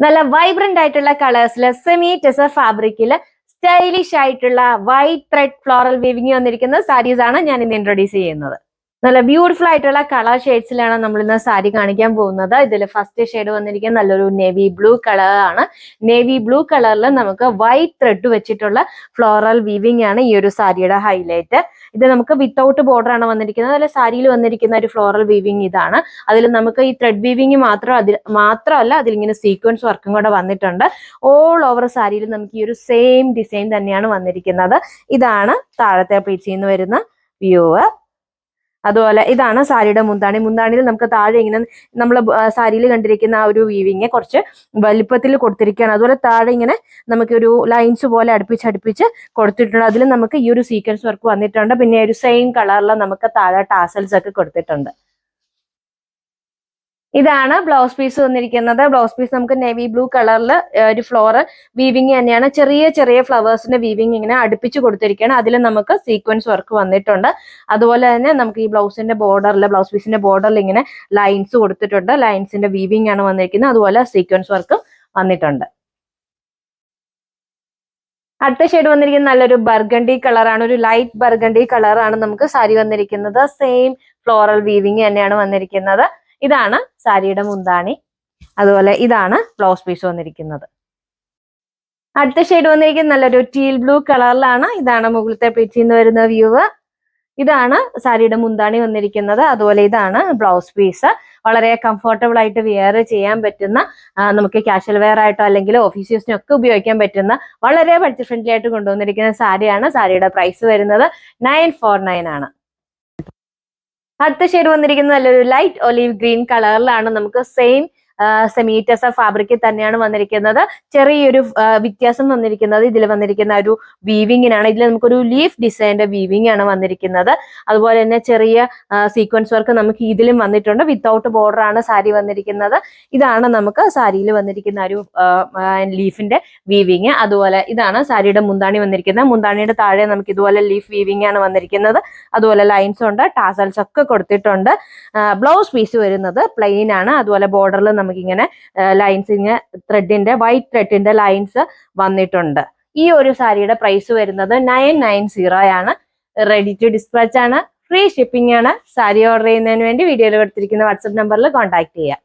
നല്ല വൈബ്രന്റ് ആയിട്ടുള്ള കളേഴ്സില് semi tussar ഫാബ്രിക്കില് stylish ആയിട്ടുള്ള വൈറ്റ് ത്രെഡ് ഫ്ലോറൽ വീവിംഗ് വന്നിരിക്കുന്ന സാരീസ് ആണ് ഞാൻ ഇന്ന് ഇൻട്രൊഡ്യൂസ് ചെയ്യുന്നത്. നല്ല ബ്യൂട്ടിഫുൾ ആയിട്ടുള്ള കളർ ഷെയ്ഡ്സിലാണ് നമ്മൾ ഇന്ന് സാരി കാണിക്കാൻ പോകുന്നത്. ഇതിൽ ഫസ്റ്റ് ഷെയ്ഡ് വന്നിരിക്കുന്ന നല്ലൊരു നേവി ബ്ലൂ കളർ ആണ്. നേവി ബ്ലൂ കളറിൽ നമുക്ക് വൈറ്റ് ത്രെഡ് വെച്ചിട്ടുള്ള ഫ്ലോറൽ വീവിംഗ് ആണ് ഈ ഒരു സാരിയുടെ ഹൈലൈറ്റ്. ഇത് നമുക്ക് വിത്തൗട്ട് ബോർഡർ ആണ് വന്നിരിക്കുന്നത്. അതിൽ സാരിയിൽ വന്നിരിക്കുന്ന ഒരു ഫ്ലോറൽ വീവിംഗ് ഇതാണ്. അതിൽ നമുക്ക് ഈ ത്രെഡ് വീവിംഗ് മാത്രമല്ല അതിലിങ്ങനെ സീക്വൻസ് വർക്കും കൂടെ വന്നിട്ടുണ്ട്. ഓൾ ഓവർ സാരിയിൽ നമുക്ക് ഈ ഒരു സെയിം ഡിസൈൻ തന്നെയാണ് വന്നിരിക്കുന്നത്. ഇതാണ് താഴത്തെ പ്ലീറ്റ്സിൽ നിന്ന് വരുന്ന വ്യൂ. അതുപോലെ ഇതാണ് സാരിയുടെ മുന്താണി. മുന്താണിയിൽ നമുക്ക് താഴെ ഇങ്ങനെ നമ്മൾ സാരിയിൽ കണ്ടിരിക്കുന്ന ആ ഒരു വീവിങ് കുറച്ച് വലിപ്പത്തിൽ കൊടുത്തിരിക്കുകയാണ്. അതുപോലെ താഴെ ഇങ്ങനെ നമുക്കൊരു ലൈൻസ് പോലെ അടുപ്പിച്ച് കൊടുത്തിട്ടുണ്ട്. അതിൽ നമുക്ക് ഈ ഒരു സീക്വൻസ് വർക്ക് വന്നിട്ടുണ്ട്. പിന്നെ ഒരു സെയിം കളറിൽ നമുക്ക് താഴെ ടാസൽസ് ഒക്കെ കൊടുത്തിട്ടുണ്ട്. ഇതാണ് ബ്ലൗസ് പീസ് വന്നിരിക്കുന്നത്. ബ്ലൗസ് പീസ് നമുക്ക് നേവി ബ്ലൂ കളറിൽ ഒരു ഫ്ലോറൽ വീവിങ് തന്നെയാണ്. ചെറിയ ചെറിയ ഫ്ലവേഴ്സിന്റെ വീവിങ് ഇങ്ങനെ അടുപ്പിച്ച് കൊടുത്തിരിക്കുകയാണ്. അതിൽ നമുക്ക് സീക്വൻസ് വർക്ക് വന്നിട്ടുണ്ട്. അതുപോലെ തന്നെ നമുക്ക് ഈ ബ്ലൗസ് പീസിന്റെ ബോർഡറിൽ ഇങ്ങനെ ലൈൻസ് കൊടുത്തിട്ടുണ്ട്. ലൈൻസിന്റെ വീവിങ് ആണ് വന്നിരിക്കുന്നത്. അതുപോലെ സീക്വൻസ് വർക്കും വന്നിട്ടുണ്ട്. അടുത്ത ഷെയ്ഡ് വന്നിരിക്കുന്നത് നല്ലൊരു ബർഗണ്ടി കളറാണ്. ഒരു ലൈറ്റ് ബർഗണ്ടി കളറാണ് നമുക്ക് സാരി വന്നിരിക്കുന്നത്. സെയിം ഫ്ലോറൽ വീവിങ് തന്നെയാണ് വന്നിരിക്കുന്നത്. ഇതാണ് സാരിയുടെ മുന്താണി. അതുപോലെ ഇതാണ് ബ്ലൗസ് പീസ് വന്നിരിക്കുന്നത്. അടുത്ത ഷെയ്ഡ് വന്നിരിക്കുന്നത് നല്ലൊരു ടീൽ ബ്ലൂ കളറിലാണ്. ഇതാണ് മുകളിലത്തെ പ്ലീറ്റ്സിൽ നിന്ന് വരുന്ന വ്യൂ. ഇതാണ് സാരിയുടെ മുന്താണി വന്നിരിക്കുന്നത്. അതുപോലെ ഇതാണ് ബ്ലൗസ് പീസ്. വളരെ കംഫർട്ടബിൾ ആയിട്ട് വെയർ ചെയ്യാൻ പറ്റുന്ന, നമുക്ക് കാഷ്വൽ വെയർ ആയിട്ടോ അല്ലെങ്കിൽ ഓഫീസ് യൂസിനൊക്കെ ഉപയോഗിക്കാൻ പറ്റുന്ന വളരെ ബഡ്ജറ്റ് ഫ്രണ്ട്ലി ആയിട്ട് കൊണ്ടുവന്നിരിക്കുന്ന സാരിയാണ്. സാരിയുടെ പ്രൈസ് വരുന്നത് 949 ആണ്. അടുത്ത ഷെയ്ഡ് വന്നിരിക്കുന്നത് നല്ലൊരു ലൈറ്റ് ഒലീവ് ഗ്രീൻ കളറിലാണ്. നമുക്ക് സെയിം സെമി ടെസർ ഫാബ്രിക്കിൽ തന്നെയാണ് വന്നിരിക്കുന്നത്. ചെറിയൊരു വ്യത്യാസം വന്നിരിക്കുന്നത് ഇതിൽ വന്നിരിക്കുന്ന ഒരു വീവിങ്ങിനാണ്. ഇതിൽ നമുക്കൊരു ലീഫ് ഡിസൈൻ്റെ വീവിംഗ് ആണ് വന്നിരിക്കുന്നത്. അതുപോലെ തന്നെ ചെറിയ സീക്വൻസ് വർക്ക് നമുക്ക് ഇതിലും വന്നിട്ടുണ്ട്. വിത്തൗട്ട് ബോർഡർ ആണ് സാരി വന്നിരിക്കുന്നത്. ഇതാണ് നമുക്ക് സാരിയിൽ വന്നിരിക്കുന്ന ഒരു ലീഫിന്റെ വീവിങ്. അതുപോലെ ഇതാണ് സാരിയുടെ മുന്താണി വന്നിരിക്കുന്നത്. മുന്താണിയുടെ താഴെ നമുക്ക് ഇതുപോലെ ലീഫ് വീവിംഗ് ആണ് വന്നിരിക്കുന്നത്. അതുപോലെ ലൈൻസ് ഉണ്ട്, ടാസൽസ് ഒക്കെ കൊടുത്തിട്ടുണ്ട്. ബ്ലൗസ് പീസ് വരുന്നത് പ്ലെയിൻ ആണ്. അതുപോലെ ബോർഡറിൽ നമുക്കിങ്ങനെ ലൈൻസ്, ഇങ്ങനെ വൈറ്റ് ത്രെഡിന്റെ ലൈൻസ് വന്നിട്ടുണ്ട്. ഈ ഒരു സാരിയുടെ പ്രൈസ് വരുന്നത് 990 ആണ്. റെഡി ടു ഡിസ്പാച്ച് ആണ്. ഫ്രീ ഷിപ്പിംഗ് ആണ്. സാരി ഓർഡർ ചെയ്യുന്നതിന് വേണ്ടി വീഡിയോയിൽ കൊടുത്തിരിക്കുന്ന വാട്സ്ആപ്പ് നമ്പറിൽ കോൺടാക്ട് ചെയ്യാം.